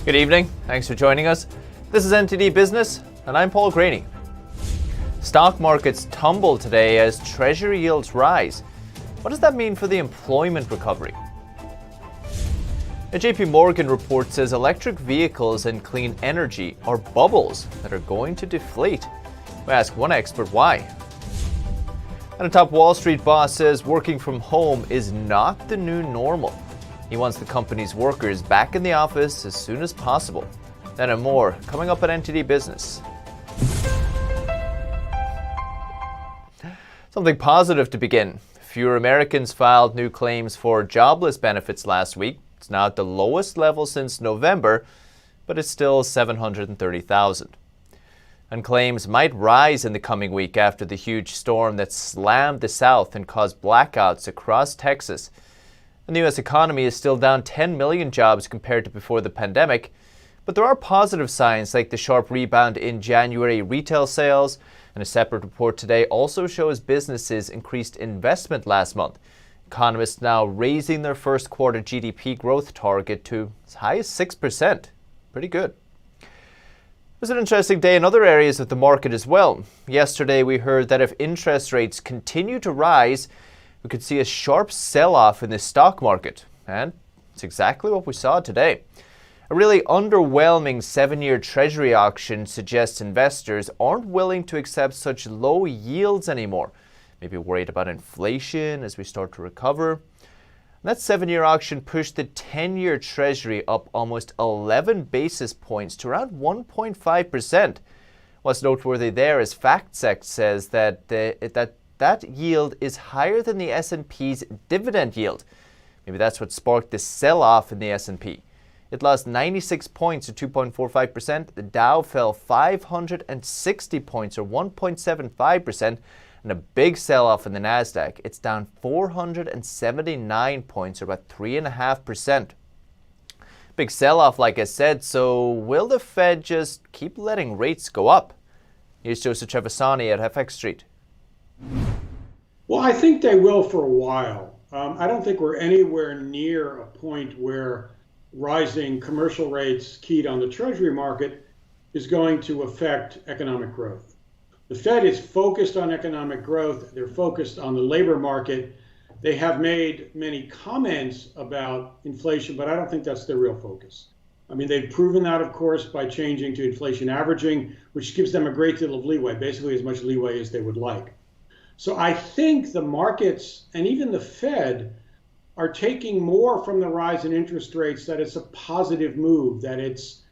Good evening. Thanks for joining us. This is NTD Business, and I'm Paul Graney. Stock markets tumble today as Treasury yields rise. What does that mean for the employment recovery? A JPMorgan report says electric vehicles and clean energy are bubbles that are going to deflate. We ask one expert why. And a top Wall Street boss says working from home is not the new normal. He wants the company's workers back in the office as soon as possible. That and more coming up at NTD Business. Something positive to begin. Fewer Americans filed new claims for jobless benefits last week. It's now at the lowest level since November, but it's still 730,000. And claims might rise in the coming week after the huge storm that slammed the South and caused blackouts across Texas. And the U.S. economy is still down 10 million jobs compared to before the pandemic. But there are positive signs like the sharp rebound in January retail sales. And a separate report today also shows businesses increased investment last month. Economists now raising their first quarter GDP growth target to as high as 6%. Pretty good. It was an interesting day in other areas of the market as well. Yesterday we heard that if interest rates continue to rise, we could see a sharp sell-off in the stock market. And it's exactly what we saw today. A really underwhelming 7-year Treasury auction suggests investors aren't willing to accept such low yields anymore. Maybe worried about inflation as we start to recover. And that 7-year auction pushed the 10-year Treasury up almost 11 basis points to around 1.5%. What's noteworthy there is FactSet says that yield is higher than the S&P's dividend yield. Maybe that's what sparked the sell-off in the S&P. It lost 96 points to 2.45%. The Dow fell 560 points or 1.75%. And a big sell-off in the Nasdaq. It's down 479 points or about 3.5%. Big sell-off, like I said. So will the Fed just keep letting rates go up? Here's Joseph Trevisani at FX Street. Well, I think they will for a while. I don't think we're anywhere near a point where rising commercial rates keyed on the Treasury market is going to affect economic growth. The Fed is focused on economic growth. They're focused on the labor market. They have made many comments about inflation, but I don't think that's their real focus. I mean, they've proven that, of course, by changing to inflation averaging, which gives them a great deal of leeway, basically as much leeway as they would like. So I think the markets and even the Fed are taking more from the rise in interest rates that it's a positive move, that it's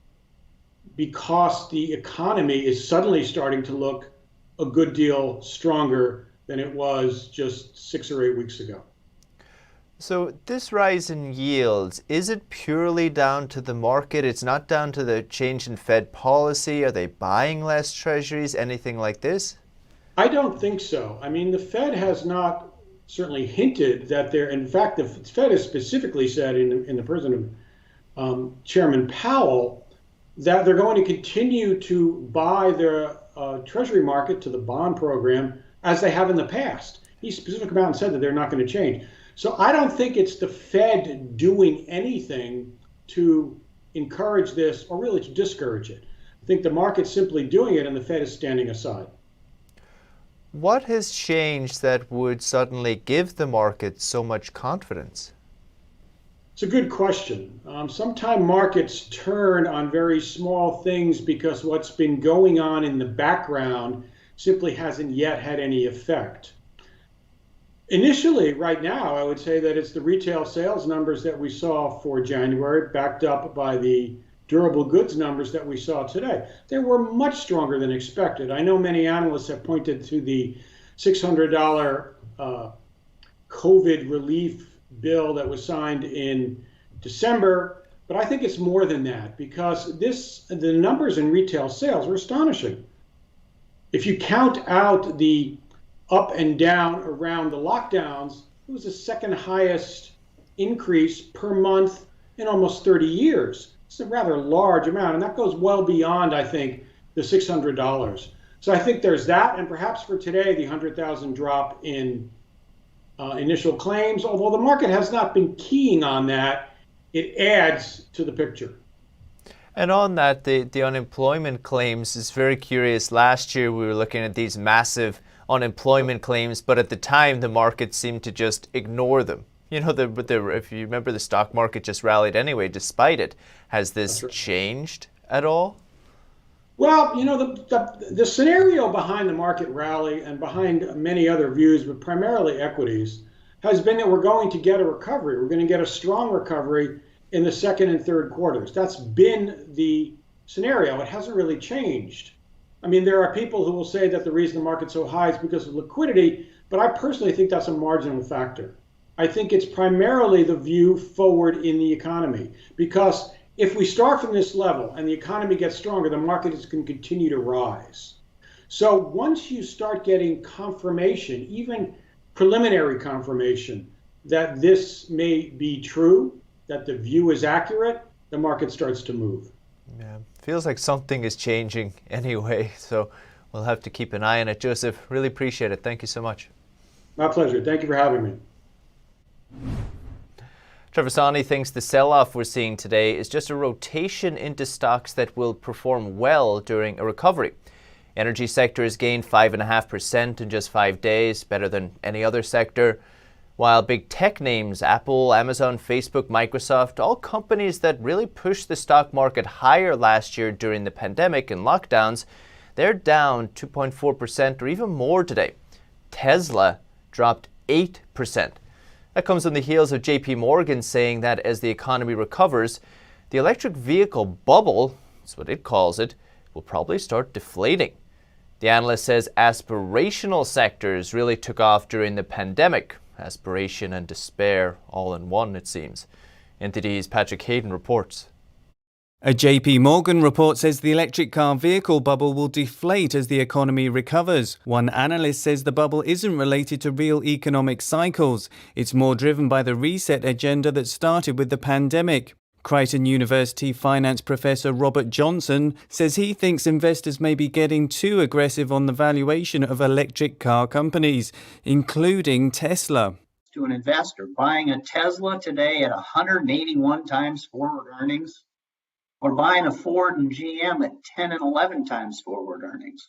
because the economy is suddenly starting to look a good deal stronger than it was just 6 or 8 weeks ago. So this rise in yields, is it purely down to the market? It's not down to the change in Fed policy? Are they buying less treasuries? Anything like this? I don't think so. I mean, the Fed has not certainly hinted that they're, in fact, the Fed has specifically said in the person of Chairman Powell that they're going to continue to buy their Treasury market to the bond program as they have in the past. He specifically come out and said that they're not going to change. So I don't think it's the Fed doing anything to encourage this or really to discourage it. I think the market's simply doing it and the Fed is standing aside. What has changed that would suddenly give the market so much confidence? It's a good question. Sometimes markets turn on very small things because what's been going on in the background simply hasn't yet had any effect. Initially, right now, I would say that it's the retail sales numbers that we saw for January, backed up by the durable goods numbers that we saw today. They were much stronger than expected. I know many analysts have pointed to the $600 COVID relief bill that was signed in December, but I think it's more than that because the numbers in retail sales were astonishing. If you count out the up and down around the lockdowns, it was the second highest increase per month in almost 30 years. It's a rather large amount, and that goes well beyond, I think, the $600. So I think there's that, and perhaps for today, the 100,000 drop in initial claims, although the market has not been keying on that, it adds to the picture. And on that, the unemployment claims is very curious. Last year, we were looking at these massive unemployment claims, but at the time, the market seemed to just ignore them. You know, if you remember, the stock market just rallied anyway, despite it. Has this changed at all? Well, you know, the scenario behind the market rally and behind many other views, but primarily equities, has been that we're going to get a recovery. We're going to get a strong recovery in the second and third quarters. That's been the scenario. It hasn't really changed. I mean, there are people who will say that the reason the market's so high is because of liquidity, but I personally think that's a marginal factor. I think it's primarily the view forward in the economy, because if we start from this level and the economy gets stronger, the market is going to continue to rise. So once you start getting confirmation, even preliminary confirmation, that this may be true, that the view is accurate, the market starts to move. Yeah, feels like something is changing anyway, so we'll have to keep an eye on it. Joseph, really appreciate it. Thank you so much. My pleasure. Thank you for having me. Trevor Sani thinks the sell-off we're seeing today is just a rotation into stocks that will perform well during a recovery. Energy sector has gained 5.5% in just 5 days, better than any other sector. While big tech names, Apple, Amazon, Facebook, Microsoft, all companies that really pushed the stock market higher last year during the pandemic and lockdowns, they're down 2.4% or even more today. Tesla dropped 8%. That comes on the heels of JPMorgan saying that as the economy recovers, the electric vehicle bubble, that's what it calls it, will probably start deflating. The analyst says aspirational sectors really took off during the pandemic. Aspiration and despair all in one, it seems. NTD's Patrick Hayden reports. A JPMorgan report says the electric car vehicle bubble will deflate as the economy recovers. One analyst says the bubble isn't related to real economic cycles. It's more driven by the reset agenda that started with the pandemic. Creighton University finance professor Robert Johnson says he thinks investors may be getting too aggressive on the valuation of electric car companies, including Tesla. To an investor, buying a Tesla today at 181 times forward earnings, or buying a Ford and GM at 10 and 11 times forward earnings.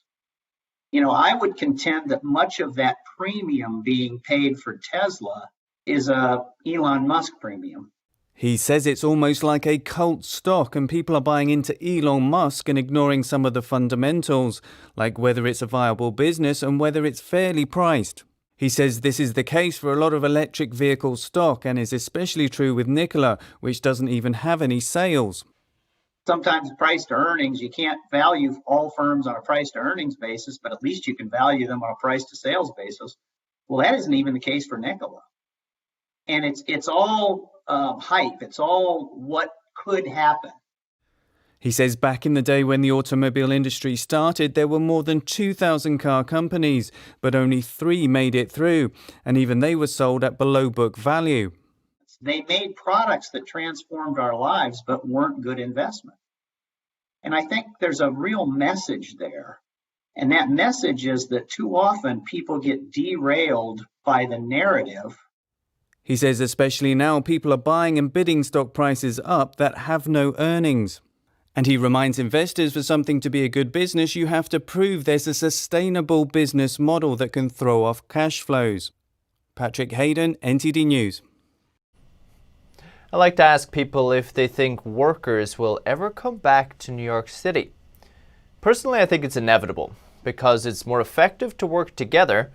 You know, I would contend that much of that premium being paid for Tesla is a Elon Musk premium. He says it's almost like a cult stock and people are buying into Elon Musk and ignoring some of the fundamentals, like whether it's a viable business and whether it's fairly priced. He says this is the case for a lot of electric vehicle stock and is especially true with Nikola, which doesn't even have any sales. Sometimes price to earnings, you can't value all firms on a price to earnings basis, but at least you can value them on a price to sales basis. Well, that isn't even the case for Nikola. And it's all hype. It's all what could happen. He says back in the day when the automobile industry started, there were more than 2,000 car companies, but only 3 made it through, and even they were sold at below book value. They made products that transformed our lives, but weren't good investment. And I think there's a real message there. And that message is that too often people get derailed by the narrative. He says especially now people are buying and bidding stock prices up that have no earnings. And he reminds investors for something to be a good business, you have to prove there's a sustainable business model that can throw off cash flows. Patrick Hayden, NTD News. I like to ask people if they think workers will ever come back to New York City. Personally, I think it's inevitable because it's more effective to work together,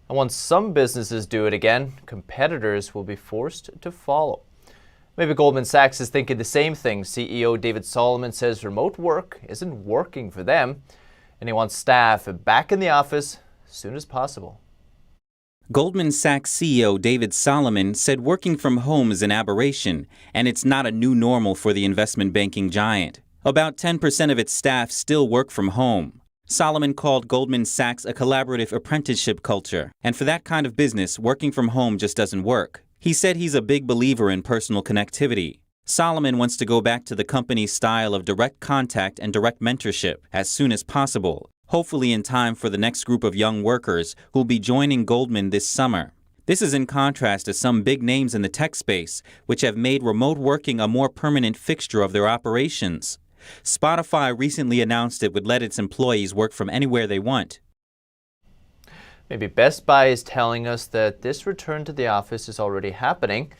and once some businesses do it again, competitors will be forced to follow. Maybe Goldman Sachs is thinking the same thing. CEO David Solomon says remote work isn't working for them, and he wants staff back in the office as soon as possible. Goldman Sachs CEO David Solomon said working from home is an aberration, and it's not a new normal for the investment banking giant. About 10% of its staff still work from home. Solomon called Goldman Sachs a collaborative apprenticeship culture, and for that kind of business, working from home just doesn't work. He said he's a big believer in personal connectivity. Solomon wants to go back to the company's style of direct contact and direct mentorship as soon as possible, hopefully in time for the next group of young workers who'll be joining Goldman this summer. This is in contrast to some big names in the tech space, which have made remote working a more permanent fixture of their operations. Spotify recently announced it would let its employees work from anywhere they want. Maybe Best Buy is telling us that this return to the office is already happening.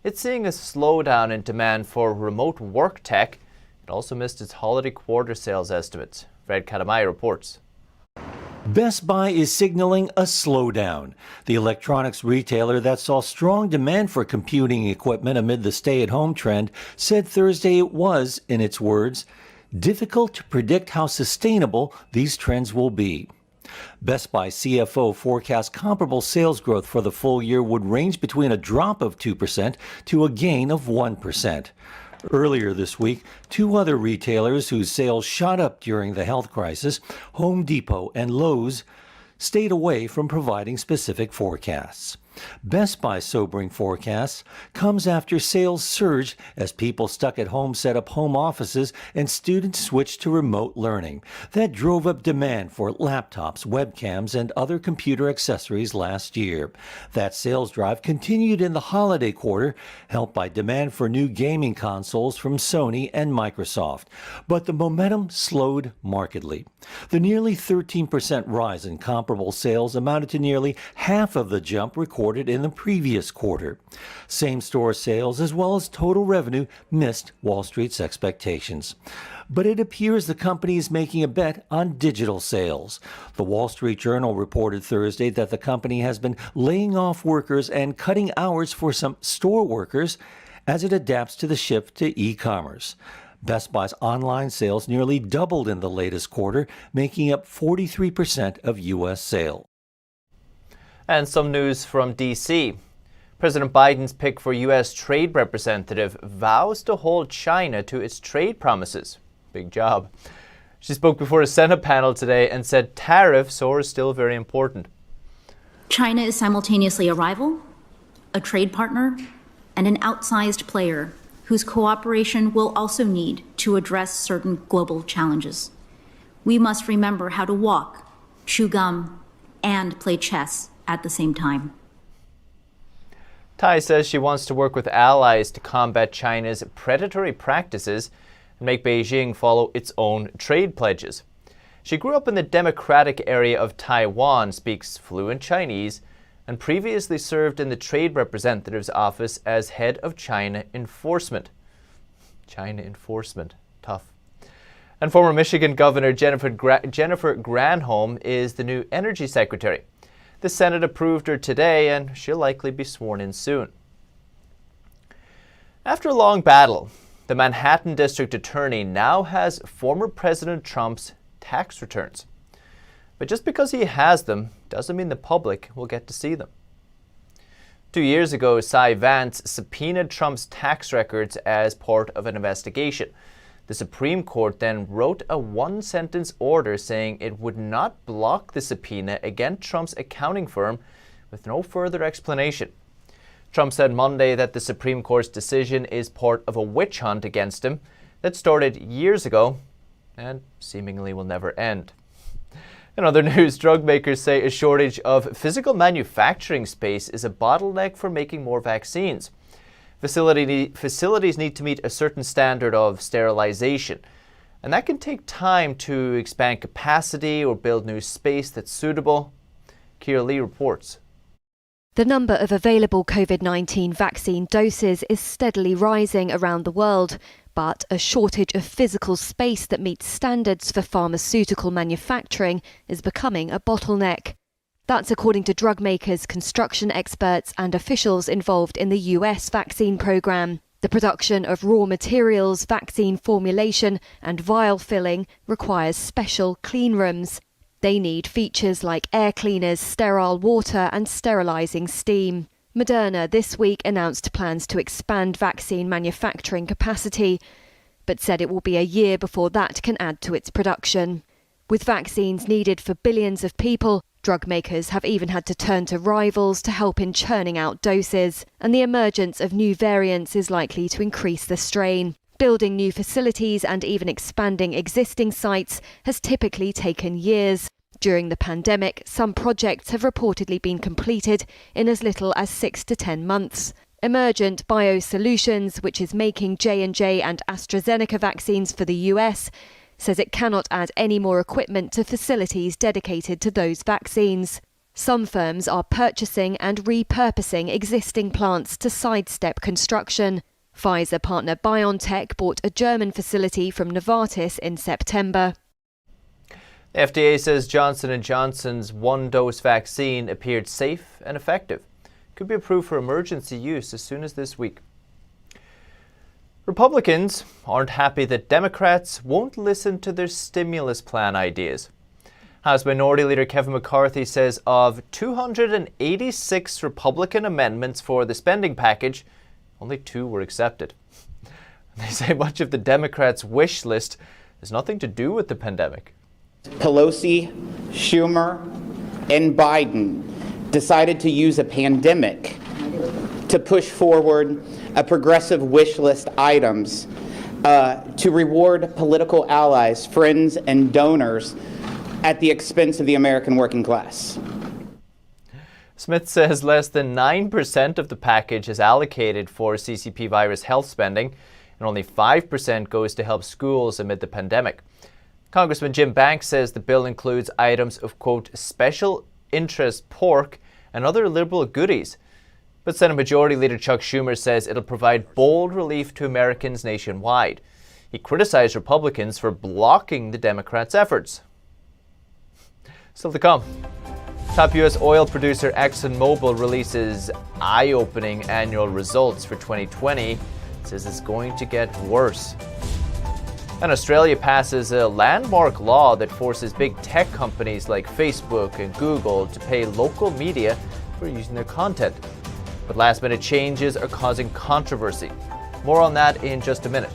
It's seeing a slowdown in demand for remote work tech. It also missed its holiday quarter sales estimates. Fred Katamai reports. Best Buy is signaling a slowdown. The electronics retailer that saw strong demand for computing equipment amid the stay-at-home trend said Thursday it was, in its words, difficult to predict how sustainable these trends will be. Best Buy CFO forecasts comparable sales growth for the full year would range between a drop of 2% to a gain of 1%. Earlier this week, two other retailers whose sales shot up during the health crisis, Home Depot and Lowe's, stayed away from providing specific forecasts. Best Buy's sobering forecasts comes after sales surged as people stuck at home set up home offices and students switched to remote learning. That drove up demand for laptops, webcams, and other computer accessories last year. That sales drive continued in the holiday quarter, helped by demand for new gaming consoles from Sony and Microsoft. But the momentum slowed markedly. The nearly 13% rise in comparable sales amounted to nearly half of the jump recorded in the previous quarter. Same-store sales as well as total revenue missed Wall Street's expectations. But it appears the company is making a bet on digital sales. The Wall Street Journal reported Thursday that the company has been laying off workers and cutting hours for some store workers as it adapts to the shift to e-commerce. Best Buy's online sales nearly doubled in the latest quarter, making up 43% of U.S. sales. And some news from D.C. President Biden's pick for U.S. trade representative vows to hold China to its trade promises. Big job. She spoke before a Senate panel today and said tariffs are still very important. China is simultaneously a rival, a trade partner, and an outsized player whose cooperation we'll also need to address certain global challenges. We must remember how to walk, chew gum, and play chess at the same time. Tai says she wants to work with allies to combat China's predatory practices and make Beijing follow its own trade pledges. She grew up in the democratic area of Taiwan, speaks fluent Chinese, and previously served in the Trade Representative's office as head of China Enforcement. China Enforcement, tough. And former Michigan Governor Jennifer Granholm is the new Energy Secretary. The Senate approved her today, and she'll likely be sworn in soon. After a long battle, the Manhattan District Attorney now has former President Trump's tax returns. But just because he has them doesn't mean the public will get to see them. 2 years ago, Cy Vance subpoenaed Trump's tax records as part of an investigation. The Supreme Court then wrote a one-sentence order saying it would not block the subpoena against Trump's accounting firm with no further explanation. Trump said Monday that the Supreme Court's decision is part of a witch hunt against him that started years ago and seemingly will never end. In other news, drug makers say a shortage of physical manufacturing space is a bottleneck for making more vaccines. Facilities need to meet a certain standard of sterilization, and that can take time to expand capacity or build new space that's suitable. Kira Lee reports. The number of available COVID-19 vaccine doses is steadily rising around the world, but a shortage of physical space that meets standards for pharmaceutical manufacturing is becoming a bottleneck. That's according to drug makers, construction experts and officials involved in the US vaccine program. The production of raw materials, vaccine formulation and vial filling requires special clean rooms. They need features like air cleaners, sterile water and sterilizing steam. Moderna this week announced plans to expand vaccine manufacturing capacity, but said it will be a year before that can add to its production. With vaccines needed for billions of people, drug makers have even had to turn to rivals to help in churning out doses, and the emergence of new variants is likely to increase the strain. Building new facilities and even expanding existing sites has typically taken years. During the pandemic, some projects have reportedly been completed in as little as 6 to 10 months. Emergent Biosolutions, which is making J&J and AstraZeneca vaccines for the US, says it cannot add any more equipment to facilities dedicated to those vaccines. Some firms are purchasing and repurposing existing plants to sidestep construction. Pfizer partner BioNTech bought a German facility from Novartis in September. The FDA says Johnson & Johnson's one-dose vaccine appeared safe and effective. Could be approved for emergency use as soon as this week. Republicans aren't happy that Democrats won't listen to their stimulus plan ideas. House Minority Leader Kevin McCarthy says of 286 Republican amendments for the spending package, only 2 were accepted. They say much of the Democrats' wish list has nothing to do with the pandemic. Pelosi, Schumer, and Biden decided to use a pandemic to push forward a progressive wish list items to reward political allies, friends, and donors at the expense of the American working class. Smith says less than 9% of the package is allocated for CCP virus health spending, and only 5% goes to help schools amid the pandemic. Congressman Jim Banks says the bill includes items of, quote, special interest pork and other liberal goodies. But Senate Majority Leader Chuck Schumer says it'll provide bold relief to Americans nationwide. He criticized Republicans for blocking the Democrats' efforts. Still to come. Top U.S. oil producer Exxon Mobil releases eye-opening annual results for 2020. It says it's going to get worse. And Australia passes a landmark law that forces big tech companies like Facebook and Google to pay local media for using their content. But last-minute changes are causing controversy. More on that in just a minute.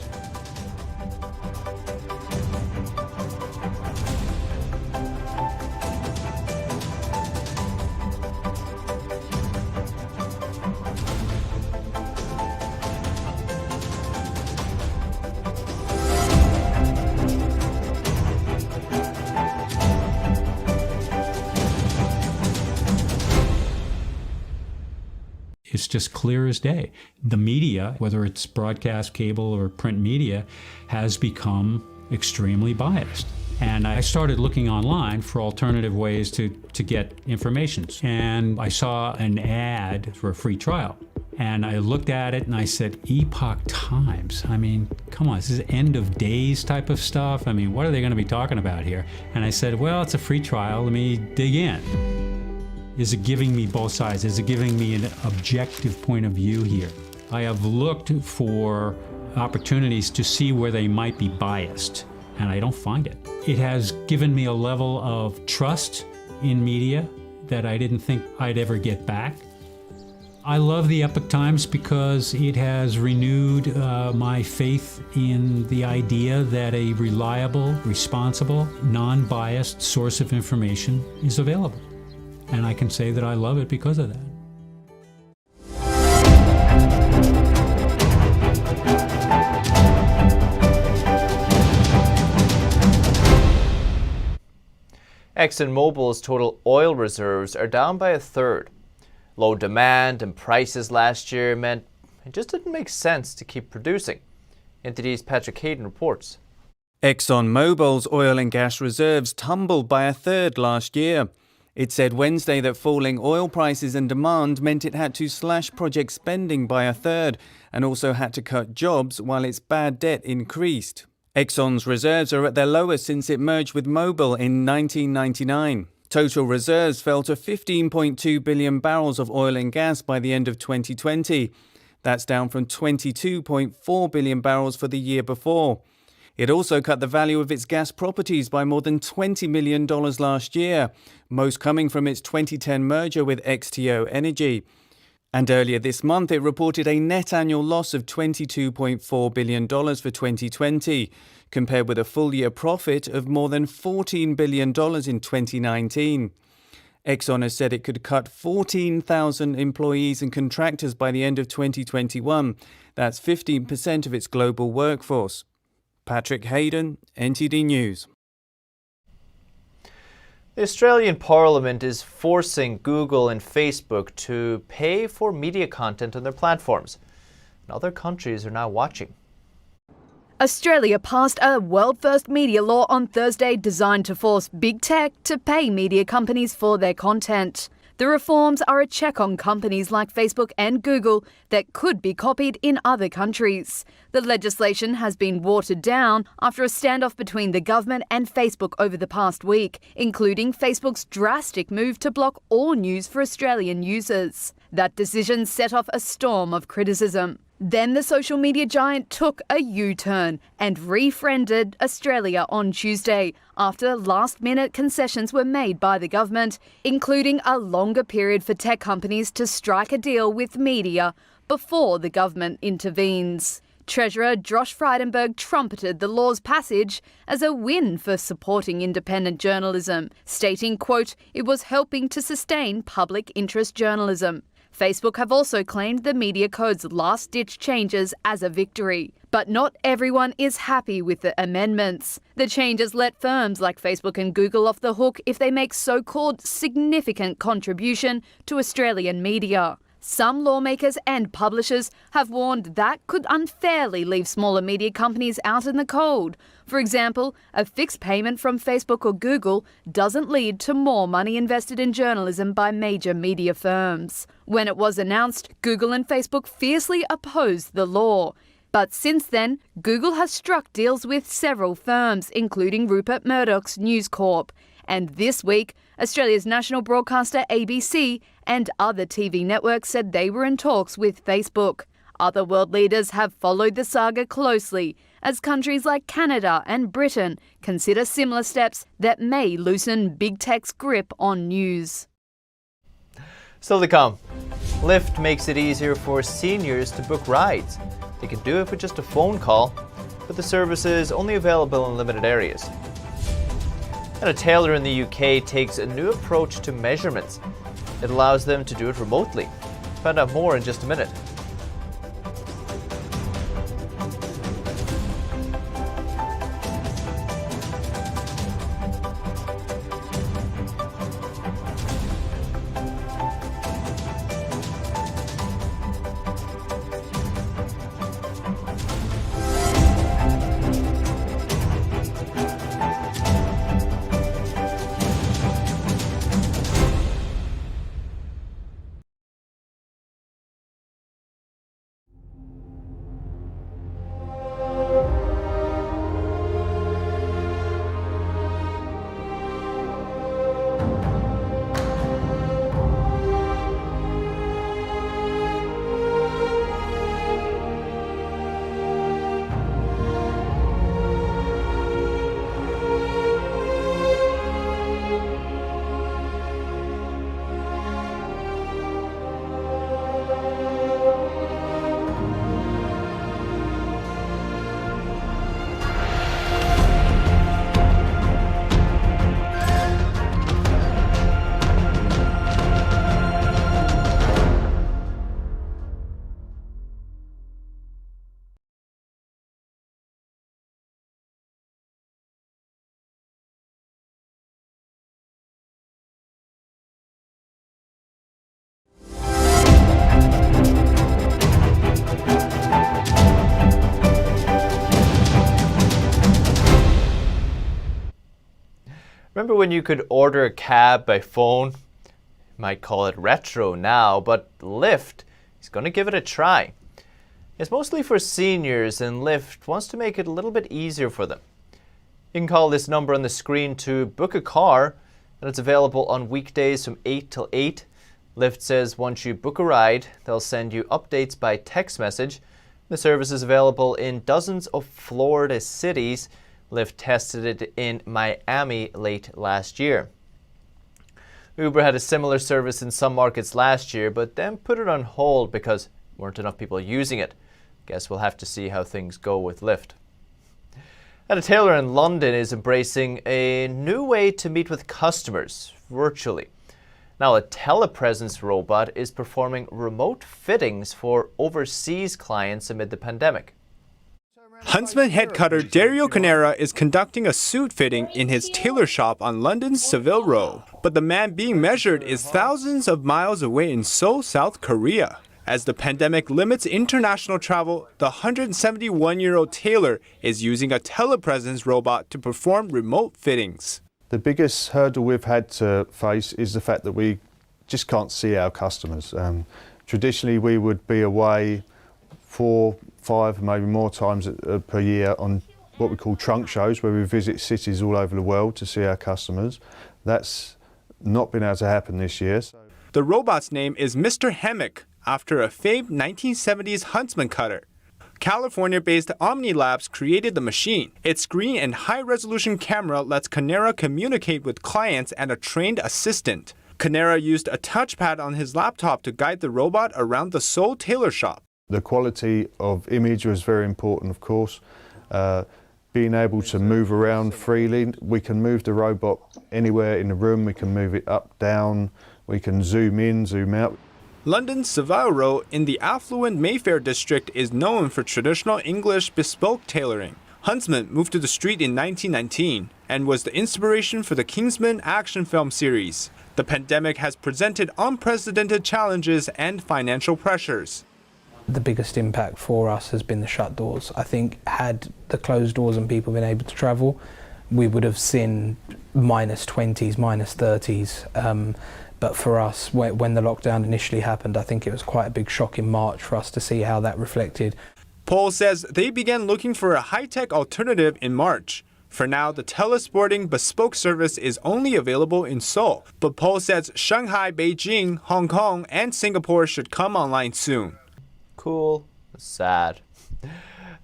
It's just clear as day. The media, whether it's broadcast, cable, or print media, has become extremely biased. And I started looking online for alternative ways to get information. And I saw an ad for a free trial. And I looked at it and I said, Epoch Times. I mean, come on, this is end of days type of stuff. I mean, what are they going to be talking about here? And I said, well, it's a free trial. Let me dig in. Is it giving me both sides? Is it giving me an objective point of view here? I have looked for opportunities to see where they might be biased, and I don't find it. It has given me a level of trust in media that I didn't think I'd ever get back. I love the Epoch Times because it has renewed my faith in the idea that a reliable, responsible, non-biased source of information is available. And I can say that I love it because of that. ExxonMobil's total oil reserves are down by a third. Low demand and prices last year meant it just didn't make sense to keep producing. NTD's Patrick Hayden reports. ExxonMobil's oil and gas reserves tumbled by a third last year. It said Wednesday that falling oil prices and demand meant it had to slash project spending by a third and also had to cut jobs while its bad debt increased. Exxon's reserves are at their lowest since it merged with Mobil in 1999. Total reserves fell to 15.2 billion barrels of oil and gas by the end of 2020. That's down from 22.4 billion barrels for the year before. It also cut the value of its gas properties by more than $20 million last year, most coming from its 2010 merger with XTO Energy. And earlier this month, it reported a net annual loss of $22.4 billion for 2020, compared with a full-year profit of more than $14 billion in 2019. Exxon has said it could cut 14,000 employees and contractors by the end of 2021. That's 15% of its global workforce. Patrick Hayden, NTD News. The Australian Parliament is forcing Google and Facebook to pay for media content on their platforms. And other countries are now watching. Australia passed a world-first media law on Thursday designed to force big tech to pay media companies for their content. The reforms are a check on companies like Facebook and Google that could be copied in other countries. The legislation has been watered down after a standoff between the government and Facebook over the past week, including Facebook's drastic move to block all news for Australian users. That decision set off a storm of criticism. Then the social media giant took a U-turn and refriended Australia on Tuesday after last-minute concessions were made by the government, including a longer period for tech companies to strike a deal with media before the government intervenes. Treasurer Josh Frydenberg trumpeted the law's passage as a win for supporting independent journalism, stating, quote, "It was helping to sustain public interest journalism." Facebook have also claimed the Media Code's last-ditch changes as a victory. But not everyone is happy with the amendments. The changes let firms like Facebook and Google off the hook if they make so-called significant contribution to Australian media. Some lawmakers and publishers have warned that could unfairly leave smaller media companies out in the cold. For example, a fixed payment from Facebook or Google doesn't lead to more money invested in journalism by major media firms. When it was announced, Google and Facebook fiercely opposed the law. But since then, Google has struck deals with several firms, including Rupert Murdoch's News Corp. And this week, Australia's national broadcaster ABC and other TV networks said they were in talks with Facebook. Other world leaders have followed the saga closely, as countries like Canada and Britain consider similar steps that may loosen big tech's grip on news. Still to come, Lyft makes it easier for seniors to book rides. They can do it with just a phone call, but the service is only available in limited areas. And a Tailor in the UK takes a new approach to measurements. It allows them to do it remotely. Find out more in just a minute. Remember when you could order a cab by phone? You might call it retro now, but Lyft is going to give it a try. It's mostly for seniors, and Lyft wants to make it a little bit easier for them. You can call this number on the screen to book a car, and it's available on weekdays from 8 till 8. Lyft says once you book a ride, they'll send you updates by text message. The service is available in dozens of Florida cities. Lyft tested it in Miami late last year. Uber had a similar service in some markets last year, but then put it on hold because there weren't enough people using it. Guess we'll have to see how things go with Lyft. And a Tailor in London is embracing a new way to meet with customers virtually. Now, a telepresence robot is performing remote fittings for overseas clients amid the pandemic. Huntsman head cutter Dario Canera is conducting a suit fitting in his tailor shop on London's Savile Row. But the man being measured is thousands of miles away in Seoul, South Korea. As the pandemic limits international travel, the 171-year-old tailor is using a telepresence robot to perform remote fittings. The biggest hurdle we've had to face is the fact that we just can't see our customers. Traditionally, we would be away 4, 5, maybe more times per year on what we call trunk shows, where we visit cities all over the world to see our customers. That's not been able to happen this year. The robot's name is Mr. Hammock, after a famed 1970s Huntsman cutter. California-based Omni Labs created the machine. Its screen and high-resolution camera lets Canera communicate with clients and a trained assistant. Canera used a touchpad on his laptop to guide the robot around the Seoul tailor shop. The quality of image was very important, of course. Being able to move around freely, we can move the robot anywhere in the room. We can move it up, down, we can zoom in, zoom out. London's Savile Row in the affluent Mayfair district is known for traditional English bespoke tailoring. Huntsman moved to the street in 1919 and was the inspiration for the Kingsman action film series. The pandemic has presented unprecedented challenges and financial pressures. The biggest impact for us has been the shut doors. I think had the closed doors and people been able to travel, we would have seen -20s, -30s. But for us, when the lockdown initially happened, I think it was quite a big shock in March for us to see how that reflected. Paul says they began looking for a high-tech alternative in March. For now, the telesporting bespoke service is only available in Seoul. But Paul says Shanghai, Beijing, Hong Kong, and Singapore should come online soon. Cool. Sad.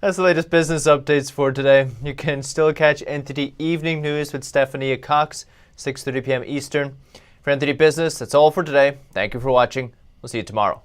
That's the latest business updates for today. You can still catch NTD Evening News with Stephanie Cox, 6:30 p.m. Eastern. For NTD Business, that's all for today. Thank you for watching. We'll see you tomorrow.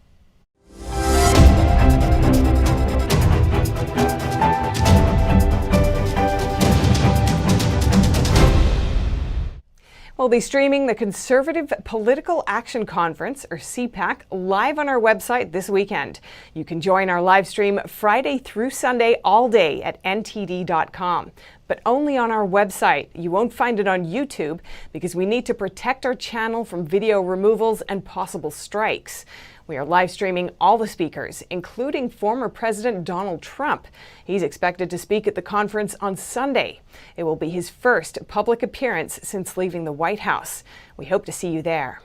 We'll be streaming the Conservative Political Action Conference, or CPAC, live on our website this weekend. You can join our live stream Friday through Sunday all day at ntd.com, but only on our website. You won't find it on YouTube because we need to protect our channel from video removals and possible strikes. We are live streaming all the speakers, including former President Donald Trump. He's expected to speak at the conference on Sunday. It will be his first public appearance since leaving the White House. We hope to see you there.